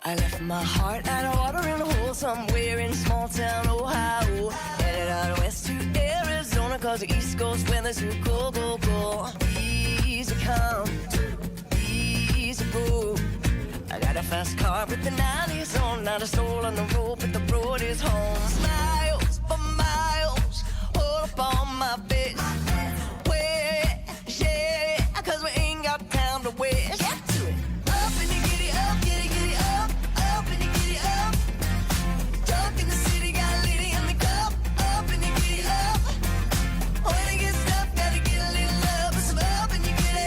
I left my heart at a watering hole somewhere in small town Ohio. Headed out west to Arizona, cause the East Coast weather's too cold, go, go. Easy come, easy go. I got a fast car with the 90s on, not a soul on the road, but the road is home. Miles for miles, hold up on my bitch. Where, yeah, cause we ain't got time to waste. Get to it. Up and you giddy up, giddy, giddy up. Up and you giddy up. Drunk in the city, got a lady in the cup. Up and you giddy up. When you get stuck, gotta get a little love. With some up and you giddy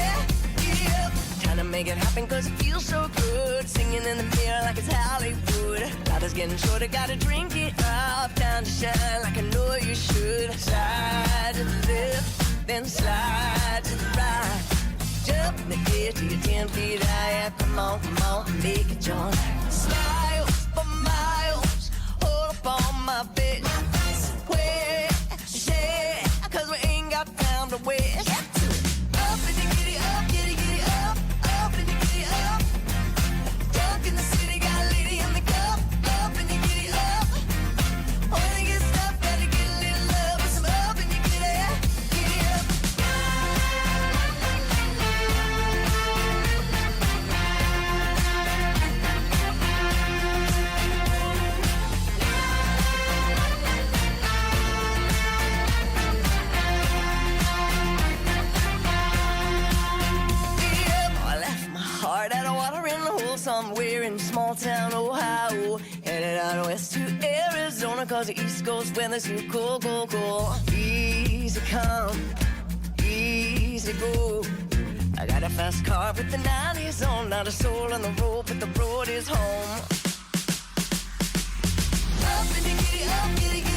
up. Trying to make it happen cause it feels so good. Singing in the mirror like it's Hollywood. Life is getting shorter, gotta drink it up. Time to shine like I know you should. Slide to the left, then slide to the right. Jump in the air till you're 10 feet high. Yeah, come on, make it join. Miles for miles, hold up on my bitch. Where, yeah, cause we ain't got time to waste. Get to it. Up and you giddy up, giddy, giddy up. Up and you giddy up. Drunk in the city, got a lady in the cup. Up and you giddy up. When you get stuck, gotta get a little love. With some up and you giddy up. I left my heart at a watering hole somewhere in small town Ohio. Headed out west to Arizona, cause the East Coast weather's too cold, go, go. Easy come, easy go. I got a fast car with the 90s on, not a soul on the road, but the road is home. Up and you giddy up, giddy, giddy.